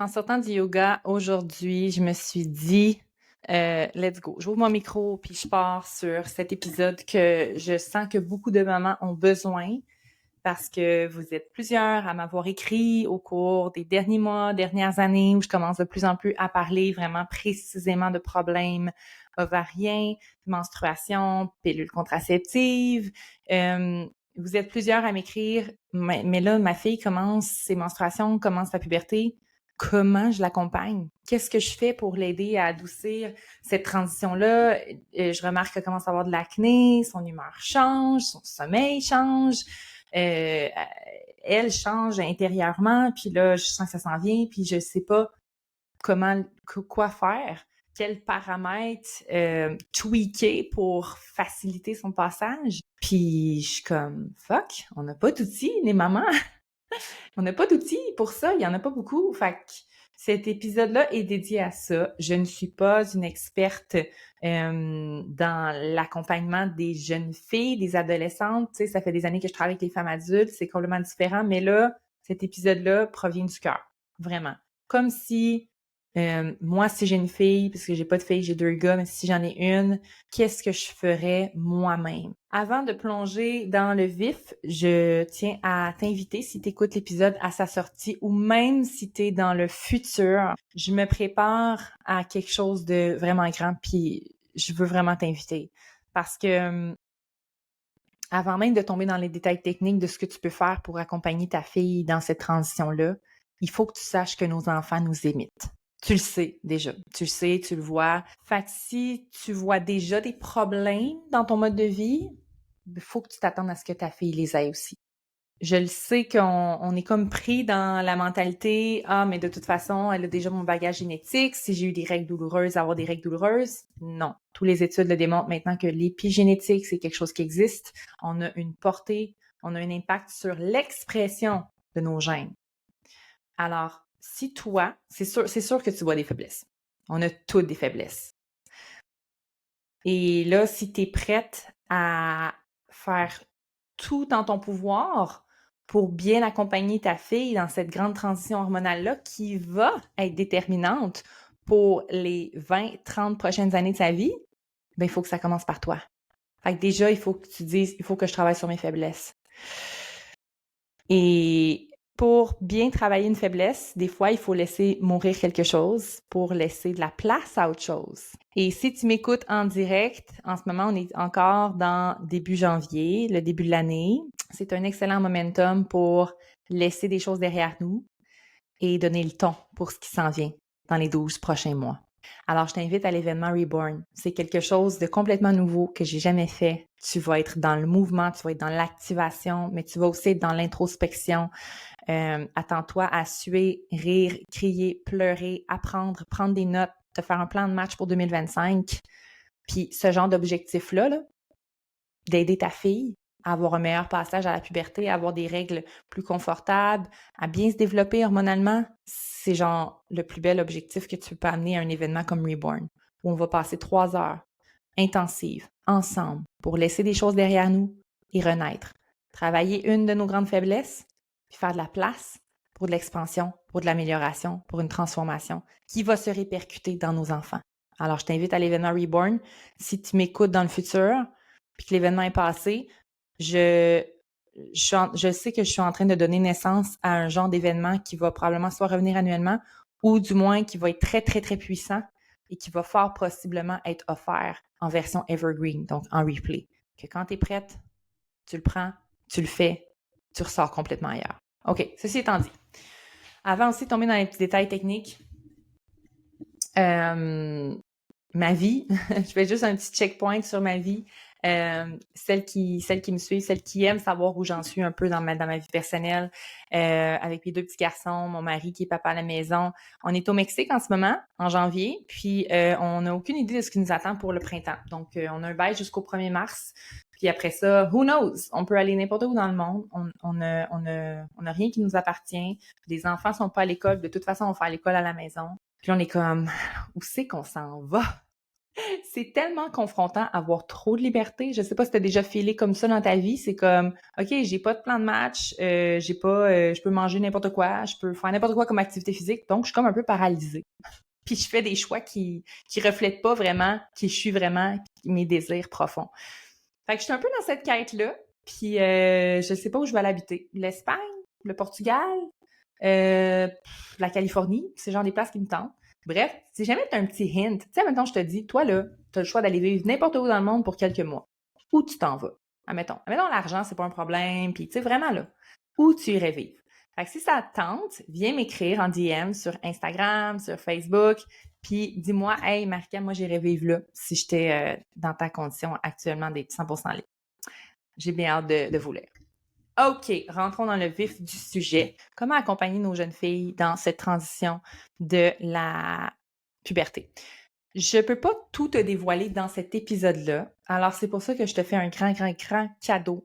En sortant du yoga aujourd'hui, je me suis dit, let's go. J'ouvre mon micro puis je pars sur cet épisode que je sens que beaucoup de mamans ont besoin parce que vous êtes plusieurs à m'avoir écrit au cours des derniers mois, dernières années où je commence de plus en plus à parler vraiment précisément de problèmes ovariens, menstruation, pilules contraceptives. Euh, Vous êtes plusieurs à m'écrire, mais là, ma fille commence ses menstruations, commence sa puberté. Comment je l'accompagne? Qu'est-ce que je fais pour l'aider à adoucir cette transition-là? Je remarque qu'elle commence à avoir de l'acné, son humeur change, son sommeil change, euh, elle change intérieurement, puis là, je sens que ça s'en vient, puis je sais pas quoi faire, quels paramètres tweaker pour faciliter son passage. Puis je suis comme, fuck, on n'a pas d'outils, les mamans. On n'a pas d'outils pour ça, il y en a pas beaucoup. Fait que cet épisode-là est dédié à ça. Je ne suis pas une experte dans l'accompagnement des jeunes filles, des adolescentes. Tu sais, ça fait des années que je travaille avec les femmes adultes, c'est complètement différent. Mais là, cet épisode-là provient du cœur, vraiment. Comme si moi, si j'ai une fille, parce que j'ai pas de fille, j'ai 2 gars, mais si j'en ai une, qu'est-ce que je ferais moi-même? Avant de plonger dans le vif, je tiens à t'inviter, si tu écoutes l'épisode à sa sortie ou même si tu es dans le futur, je me prépare à quelque chose de vraiment grand, puis je veux vraiment t'inviter. Parce que avant même de tomber dans les détails techniques de ce que tu peux faire pour accompagner ta fille dans cette transition-là, il faut que tu saches que nos enfants nous imitent. Tu le sais déjà, tu le sais, tu le vois. Fait que si tu vois déjà des problèmes dans ton mode de vie, il faut que tu t'attendes à ce que ta fille les ait aussi. Je le sais qu'on est comme pris dans la mentalité, ah, mais de toute façon, elle a déjà mon bagage génétique. Si j'ai eu des règles douloureuses, avoir des règles douloureuses. Non. Tous les études le démontrent maintenant que l'épigénétique, c'est quelque chose qui existe. On a une portée, on a un impact sur l'expression de nos gènes. Alors, si toi, c'est sûr que tu vois des faiblesses. On a toutes des faiblesses. Et là, si tu es prête à faire tout en ton pouvoir pour bien accompagner ta fille dans cette grande transition hormonale-là qui va être déterminante pour les 20, 30 prochaines années de sa vie, ben, il faut que ça commence par toi. Fait que déjà, il faut que tu dises, il faut que je travaille sur mes faiblesses. Et pour bien travailler une faiblesse, des fois, il faut laisser mourir quelque chose pour laisser de la place à autre chose. Et si tu m'écoutes en direct, en ce moment, on est encore dans début janvier, le début de l'année. C'est un excellent momentum pour laisser des choses derrière nous et donner le ton pour ce qui s'en vient dans les 12 prochains mois. Alors, je t'invite à l'événement Reborn. C'est quelque chose de complètement nouveau que j'ai jamais fait. Tu vas être dans le mouvement, tu vas être dans l'activation, mais tu vas aussi être dans l'introspection. Attends-toi à suer, rire, crier, pleurer, apprendre, prendre des notes, te faire un plan de match pour 2025. Puis ce genre d'objectif-là, d'aider ta fille à avoir un meilleur passage à la puberté, à avoir des règles plus confortables, à bien se développer hormonalement, c'est genre le plus bel objectif que tu peux amener à un événement comme Reborn, où on va passer 3 heures intensives, ensemble, pour laisser des choses derrière nous et renaître. Travailler une de nos grandes faiblesses, puis faire de la place pour de l'expansion, pour de l'amélioration, pour une transformation qui va se répercuter dans nos enfants. Alors, je t'invite à l'événement Reborn. Si tu m'écoutes dans le futur, puis que l'événement est passé, je sais que je suis en train de donner naissance à un genre d'événement qui va probablement soit revenir annuellement ou du moins qui va être très, très, très puissant et qui va fort possiblement être offert en version evergreen, donc en replay. Que quand tu es prête, tu le prends, tu le fais, tu ressors complètement ailleurs. OK, ceci étant dit, avant aussi de tomber dans les petits détails techniques, ma vie, je fais juste un petit checkpoint sur ma vie. Celles qui me suivent, celles qui aiment savoir où j'en suis un peu dans ma vie personnelle, avec mes 2 petits garçons, mon mari qui est papa à la maison. On est au Mexique en ce moment, en janvier, puis on n'a aucune idée de ce qui nous attend pour le printemps. Donc, on a un bail jusqu'au 1er mars. Puis après ça, who knows? On peut aller n'importe où dans le monde. On n'a rien qui nous appartient. Les enfants sont pas à l'école. De toute façon, on va faire l'école à la maison. Puis on est comme, où c'est qu'on s'en va? c'est tellement confrontant avoir trop de liberté. Je sais pas si t'as déjà filé comme ça dans ta vie. C'est comme, OK, j'ai pas de plan de match, je peux manger n'importe quoi, je peux faire n'importe quoi comme activité physique, donc je suis comme un peu paralysée. Puis je fais des choix qui reflètent pas vraiment qui je suis vraiment, mes désirs profonds. Fait que je suis un peu dans cette quête-là, puis je sais pas où je vais l'habiter. L'Espagne, le Portugal, la Californie, c'est genre des places qui me tentent. Bref, si jamais t'as un petit hint, tu sais, maintenant je te dis, toi là, t'as le choix d'aller vivre n'importe où dans le monde pour quelques mois. Où tu t'en vas? Admettons l'argent, c'est pas un problème, puis tu sais, vraiment là, où tu irais vivre? Fait que si ça te tente, viens m'écrire en DM sur Instagram, sur Facebook, puis dis-moi, hey Marika, moi j'irais vivre là si j'étais dans ta condition actuellement d'être 100% libre. J'ai bien hâte de vous lire. OK, rentrons dans le vif du sujet. Comment accompagner nos jeunes filles dans cette transition de la puberté? Je peux pas tout te dévoiler dans cet épisode-là, alors c'est pour ça que je te fais un grand, grand, grand cadeau.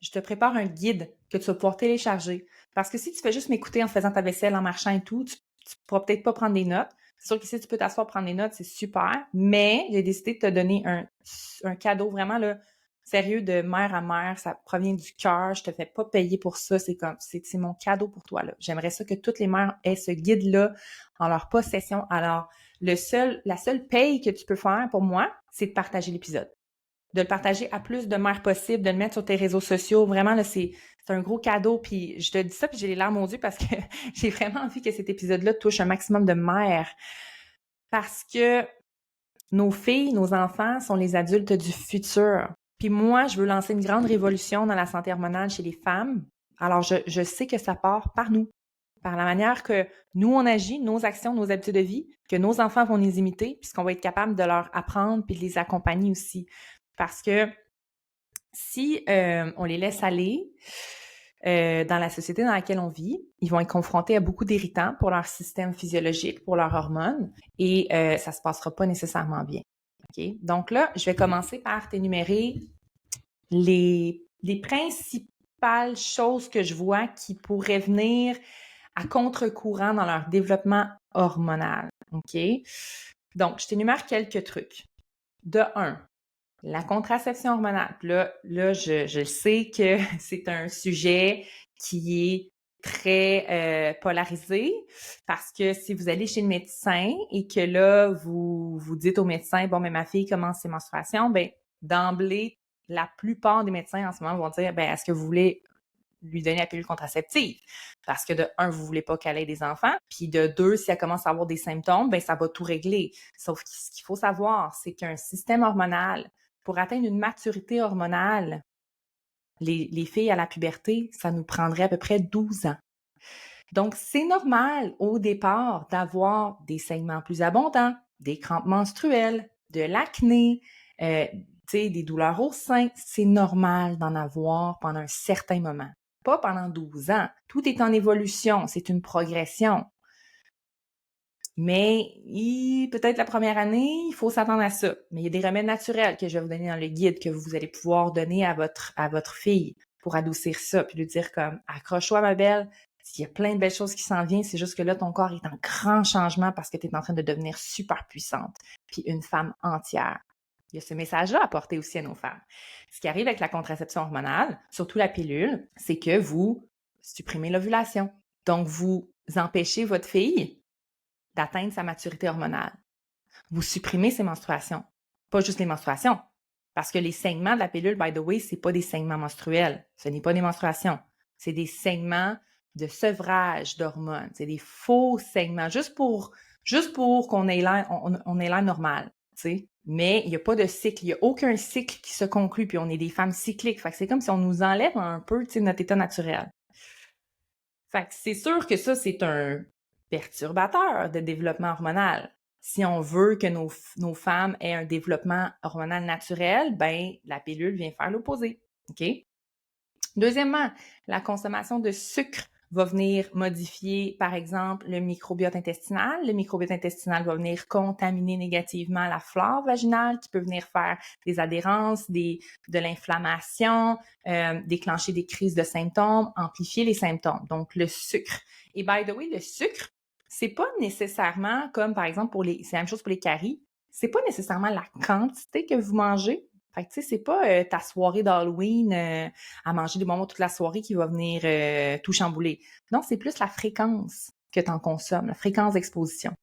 Je te prépare un guide que tu vas pouvoir télécharger. Parce que si tu fais juste m'écouter en faisant ta vaisselle, en marchant et tout, tu pourras peut-être pas prendre des notes. C'est sûr que si tu peux t'asseoir prendre des notes, c'est super. Mais j'ai décidé de te donner un cadeau vraiment là, sérieux de mère à mère. Ça provient du cœur. Je te fais pas payer pour ça. C'est mon cadeau pour toi là. J'aimerais ça que toutes les mères aient ce guide-là en leur possession. Alors, la seule paye que tu peux faire pour moi, c'est de partager l'épisode, de le partager à plus de mères possible, de le mettre sur tes réseaux sociaux. Vraiment, là, c'est un gros cadeau. Puis je te dis ça, puis j'ai les larmes aux yeux parce que j'ai vraiment envie que cet épisode-là touche un maximum de mères. Parce que nos filles, nos enfants sont les adultes du futur. Puis moi, je veux lancer une grande révolution dans la santé hormonale chez les femmes. Alors, je sais que ça part par nous, par la manière que nous, on agit, nos actions, nos habitudes de vie, que nos enfants vont les imiter, puisqu'on va être capable de leur apprendre puis de les accompagner aussi. Parce que si on les laisse aller dans la société dans laquelle on vit, ils vont être confrontés à beaucoup d'irritants pour leur système physiologique, pour leurs hormones, et ça se passera pas nécessairement bien. Okay? Donc là, je vais commencer par t'énumérer les principales choses que je vois qui pourraient venir à contre-courant dans leur développement hormonal. OK? Donc, je t'énumère quelques trucs. De 1, la contraception hormonale. Là, je sais que c'est un sujet qui est très polarisé parce que si vous allez chez le médecin et que là, vous dites au médecin, bon, mais ma fille commence ses menstruations, ben d'emblée, la plupart des médecins en ce moment vont dire, ben est-ce que vous voulez lui donner la pilule contraceptive? Parce que de 1, vous voulez pas qu'elle ait des enfants, puis de 2, si elle commence à avoir des symptômes, ben ça va tout régler. Sauf que ce qu'il faut savoir, c'est qu'un système hormonal, pour atteindre une maturité hormonale, les filles à la puberté, ça nous prendrait à peu près 12 ans. Donc, c'est normal au départ d'avoir des saignements plus abondants, des crampes menstruelles, de l'acné, des douleurs au sein. C'est normal d'en avoir pendant un certain moment. Pas pendant 12 ans. Tout est en évolution, c'est une progression. Mais peut-être la première année, il faut s'attendre à ça. Mais il y a des remèdes naturels que je vais vous donner dans le guide que vous allez pouvoir donner à votre fille pour adoucir ça, puis lui dire comme « accroche-toi ma belle, il y a plein de belles choses qui s'en viennent, c'est juste que là, ton corps est en grand changement parce que tu es en train de devenir super puissante, puis une femme entière. » Il y a ce message-là à porter aussi à nos femmes. Ce qui arrive avec la contraception hormonale, surtout la pilule, c'est que vous supprimez l'ovulation. Donc, vous empêchez votre fille d'atteindre sa maturité hormonale. Vous supprimez ses menstruations. Pas juste les menstruations. Parce que les saignements de la pilule, by the way, c'est pas des saignements menstruels. Ce n'est pas des menstruations. C'est des saignements de sevrage d'hormones. C'est des faux saignements, juste pour qu'on ait l'air, on ait l'air normal, tu sais. Mais il n'y a pas de cycle. Il n'y a aucun cycle qui se conclut, puis on est des femmes cycliques. Fait que c'est comme si on nous enlève un peu, tu sais, notre état naturel. Fait que c'est sûr que ça, c'est un perturbateur de développement hormonal. Si on veut que nos femmes aient un développement hormonal naturel, ben la pilule vient faire l'opposé. OK? Deuxièmement, la consommation de sucre va venir modifier, par exemple, le microbiote intestinal. Le microbiote intestinal va venir contaminer négativement la flore vaginale, qui peut venir faire des adhérences, de l'inflammation, déclencher des crises de symptômes, amplifier les symptômes. Donc, le sucre. Et by the way, le sucre, c'est pas nécessairement comme, par exemple, c'est la même chose pour les caries. c'est pas nécessairement la quantité que vous mangez. Fait que, tu sais, c'est pas ta soirée d'Halloween à manger des bonbons toute la soirée qui va venir tout chambouler. Non, c'est plus la fréquence que tu en consommes, la fréquence d'exposition.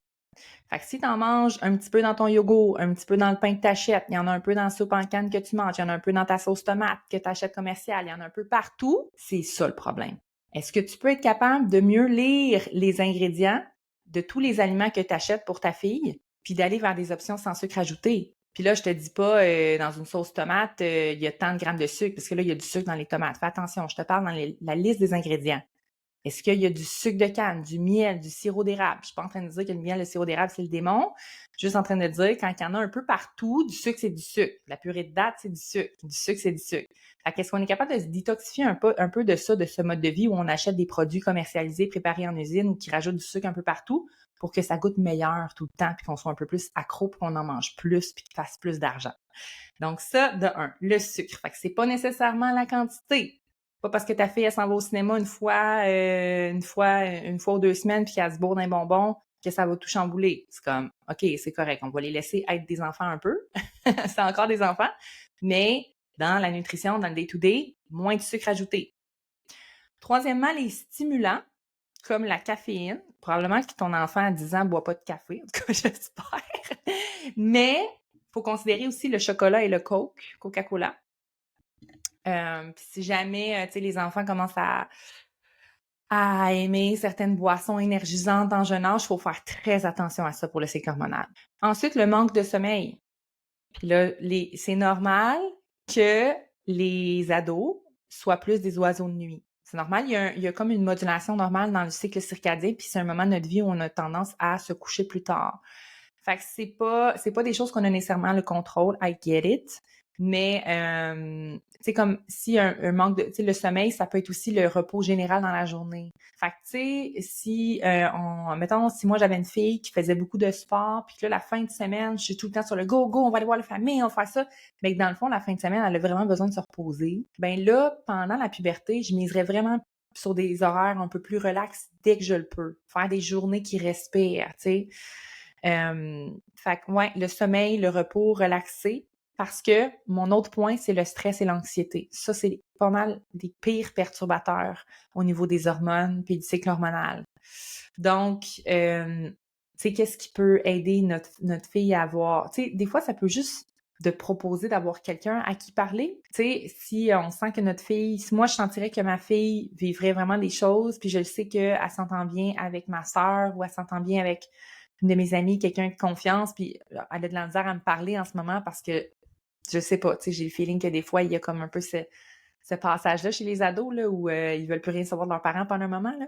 Fait que si t'en manges un petit peu dans ton yogourt, un petit peu dans le pain que t'achètes, il y en a un peu dans la soupe en canne que tu manges, il y en a un peu dans ta sauce tomate que t'achètes commerciale, il y en a un peu partout, c'est ça le problème. Est-ce que tu peux être capable de mieux lire les ingrédients de tous les aliments que t'achètes pour ta fille, puis d'aller vers des options sans sucre ajouté? Puis là, je te dis pas, dans une sauce tomate, il y a tant de grammes de sucre, parce que là, il y a du sucre dans les tomates. Fais attention, je te parle dans la liste des ingrédients. Est-ce qu'il y a du sucre de canne, du miel, du sirop d'érable? Je suis pas en train de dire que le miel, le sirop d'érable, c'est le démon. Je suis juste en train de dire, quand il y en a un peu partout, du sucre, c'est du sucre. La purée de date, c'est du sucre. Du sucre, c'est du sucre. Fait qu'est-ce qu'on est capable de se détoxifier un peu de ça, de ce mode de vie où on achète des produits commercialisés, préparés en usine ou qui rajoutent du sucre un peu partout pour que ça goûte meilleur tout le temps puis qu'on soit un peu plus accro puis qu'on en mange plus puis qu'il fasse plus d'argent. Donc ça, de un, le sucre. Fait que c'est pas nécessairement la quantité. Pas parce que ta fille, elle s'en va au cinéma une fois ou 2 semaines puis qu'elle se bourre d'un bonbon que ça va tout chambouler. C'est comme, OK, c'est correct. On va les laisser être des enfants un peu. C'est encore des enfants. Mais dans la nutrition, dans le day-to-day, moins de sucre ajouté. Troisièmement, les stimulants, comme la caféine. Probablement que ton enfant à 10 ans ne boit pas de café, en tout cas, j'espère. Mais il faut considérer aussi le chocolat et le Coca-Cola. Si jamais, tu sais, les enfants commencent à aimer certaines boissons énergisantes en jeune âge, il faut faire très attention à ça pour le cycle hormonal. Ensuite, le manque de sommeil. Puis là, c'est normal que les ados soient plus des oiseaux de nuit. C'est normal, il y a comme une modulation normale dans le cycle circadien, puis c'est un moment de notre vie où on a tendance à se coucher plus tard. Fait que c'est pas des choses qu'on a nécessairement le contrôle, I get it, mais tu sais, comme si un manque de, tu sais, le sommeil, ça peut être aussi le repos général dans la journée. Fait que tu sais, si mettons, si moi j'avais une fille qui faisait beaucoup de sport, puis que là, la fin de semaine, je suis tout le temps sur le go, on va aller voir la famille, on va faire ça, mais que dans le fond, la fin de semaine, elle a vraiment besoin de se reposer. Ben là, pendant la puberté, je miserais vraiment sur des horaires un peu plus relax dès que je le peux. Faire des journées qui respirent, tu sais. Fait que, ouais, le sommeil, le repos, relaxer. Parce que mon autre point, c'est le stress et l'anxiété. Ça, c'est pas mal des pires perturbateurs au niveau des hormones puis du cycle hormonal. Donc, tu sais, qu'est-ce qui peut aider notre fille à avoir... Tu sais, des fois, ça peut juste de proposer d'avoir quelqu'un à qui parler. Tu sais, si on sent que notre fille... Si moi, je sentirais que ma fille vivrait vraiment des choses, puis je le sais qu'elle s'entend bien avec ma sœur ou elle s'entend bien avec une de mes amies, quelqu'un de confiance, puis elle a de la misère à me parler en ce moment parce que je sais pas, tu sais, j'ai le feeling que des fois, il y a comme un peu ce passage-là chez les ados, là, où ils veulent plus rien savoir de leurs parents pendant un moment, là.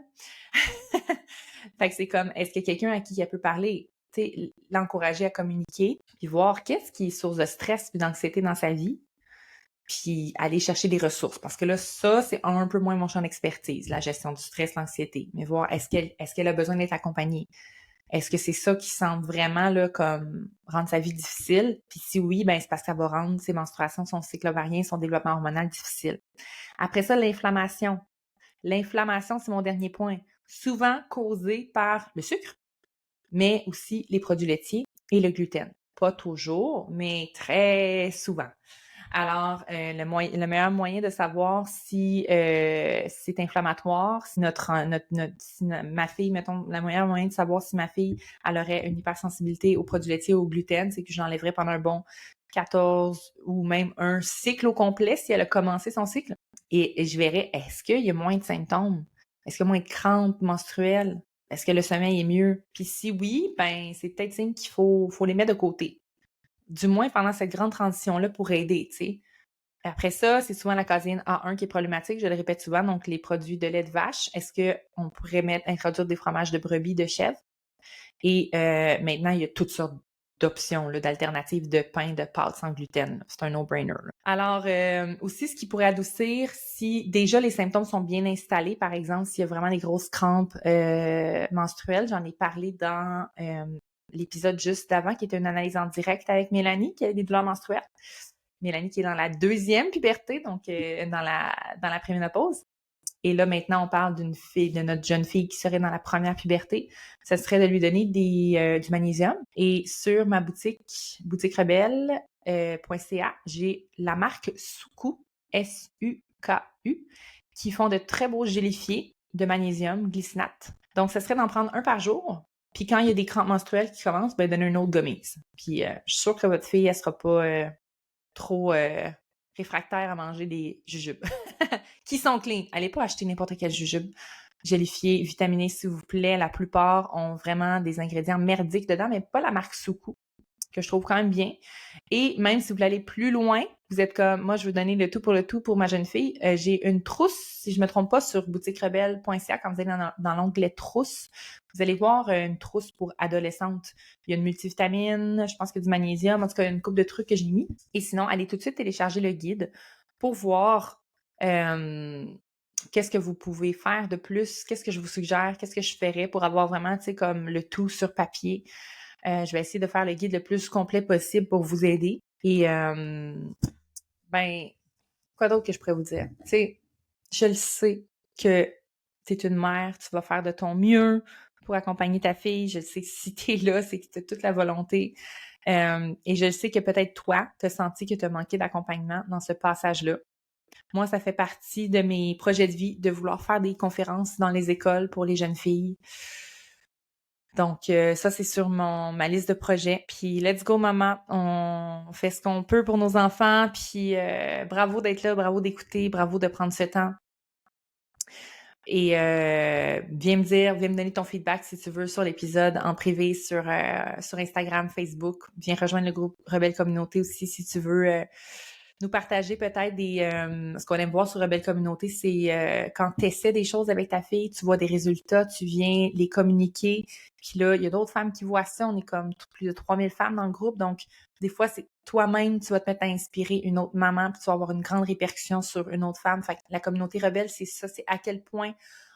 Fait que c'est comme, est-ce qu'il y a quelqu'un à qui elle peut parler? Tu sais, l'encourager à communiquer, puis voir qu'est-ce qui est source de stress et d'anxiété dans sa vie, puis aller chercher des ressources. Parce que là, ça, c'est un peu moins mon champ d'expertise, la gestion du stress, l'anxiété. Mais voir, est-ce qu'elle a besoin d'être accompagnée? Est-ce que c'est ça qui semble vraiment là, comme rendre sa vie difficile? Puis si oui, ben c'est parce que ça va rendre ses menstruations, son cycle ovarien, son développement hormonal difficile. Après ça, l'inflammation. L'inflammation, c'est mon dernier point. Souvent causée par le sucre, mais aussi les produits laitiers et le gluten. Pas toujours, mais très souvent. Alors, le meilleur moyen de savoir si c'est inflammatoire, si ma fille, mettons, le meilleur moyen de savoir si ma fille, elle aurait une hypersensibilité aux produits laitiers ou au gluten, c'est que je l'enlèverais pendant un bon 14 ou même un cycle au complet si elle a commencé son cycle. Et je verrais, est-ce qu'il y a moins de symptômes? Est-ce qu'il y a moins de crampes menstruelles? Est-ce que le sommeil est mieux? Puis si oui, ben c'est peut-être signe qu'il faut les mettre de côté. Du moins pendant cette grande transition-là pour aider, tu sais. Après ça, c'est souvent la caséine A1 qui est problématique, je le répète souvent, donc les produits de lait de vache. Est-ce qu'on pourrait introduire des fromages de brebis, de chèvre? Et maintenant, il y a toutes sortes d'options, là, d'alternatives de pain, de pâtes sans gluten. C'est un no-brainer, là. Alors, aussi, ce qui pourrait adoucir, si déjà les symptômes sont bien installés, par exemple, s'il y a vraiment des grosses crampes menstruelles, j'en ai parlé dans l'épisode juste d'avant, qui était une analyse en direct avec Mélanie, qui avait des douleurs menstruelles. Mélanie qui est dans la 2e puberté, donc dans la préménopause. Et là, maintenant, on parle d'une fille, de notre jeune fille qui serait dans la première puberté. Ça serait de lui donner du magnésium. Et sur ma boutique rebelle.ca, j'ai la marque Suku, S-U-K-U, qui font de très beaux gélifiés de magnésium glycinate. Donc, ça serait d'en prendre un par jour. Puis quand il y a des crampes menstruelles qui commencent, ben donner une autre gummies. Puis je suis sûre que votre fille, elle sera pas trop réfractaire à manger des jujubes. Qui sont clean. Allez pas acheter n'importe quel jujube gélifié, vitaminé, s'il vous plaît. La plupart ont vraiment des ingrédients merdiques dedans, mais pas la marque Suku, que je trouve quand même bien. Et même si vous voulez aller plus loin, vous êtes comme, moi, je veux donner le tout pour ma jeune fille. J'ai une trousse, si je me trompe pas, sur boutiquerebelle.ca, quand vous allez dans l'onglet trousse, vous allez voir une trousse pour adolescentes. Il y a une multivitamine, je pense qu'il y a du magnésium, en tout cas, il y a une couple de trucs que j'ai mis. Et sinon, allez tout de suite télécharger le guide pour voir qu'est-ce que vous pouvez faire de plus, qu'est-ce que je vous suggère, qu'est-ce que je ferais pour avoir vraiment, tu sais, comme le tout sur papier. Je vais essayer de faire le guide le plus complet possible pour vous aider. Et, ben, quoi d'autre que je pourrais vous dire? Tu sais, je le sais que tu es une mère, tu vas faire de ton mieux pour accompagner ta fille. Je sais que si tu es là, c'est que tu as toute la volonté. Et je sais que peut-être toi, tu as senti que tu as manqué d'accompagnement dans ce passage-là. Moi, ça fait partie de mes projets de vie de vouloir faire des conférences dans les écoles pour les jeunes filles. Donc, ça, c'est sur ma liste de projets. Puis, let's go, maman. On fait ce qu'on peut pour nos enfants. Puis, bravo d'être là, bravo d'écouter, bravo de prendre ce temps. Et viens me donner ton feedback si tu veux sur l'épisode en privé sur Instagram, Facebook. Viens rejoindre le groupe Rebelle Communauté aussi si tu veux nous partager peut-être ce qu'on aime voir sur Rebelle Communauté, c'est quand tu essaies des choses avec ta fille, tu vois des résultats, tu viens les communiquer. Puis là, il y a d'autres femmes qui voient ça. On est comme plus de 3000 femmes dans le groupe. Donc, des fois, c'est toi-même, tu vas te mettre à inspirer une autre maman, puis tu vas avoir une grande répercussion sur une autre femme. Fait que la communauté rebelle, c'est ça, c'est à quel point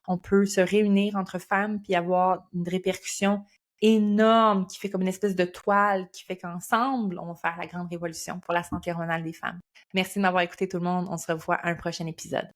on peut se réunir entre femmes puis avoir une répercussion énorme qui fait comme une espèce de toile qui fait qu'ensemble, on va faire la grande révolution pour la santé hormonale des femmes. Merci de m'avoir écouté tout le monde. On se revoit à un prochain épisode.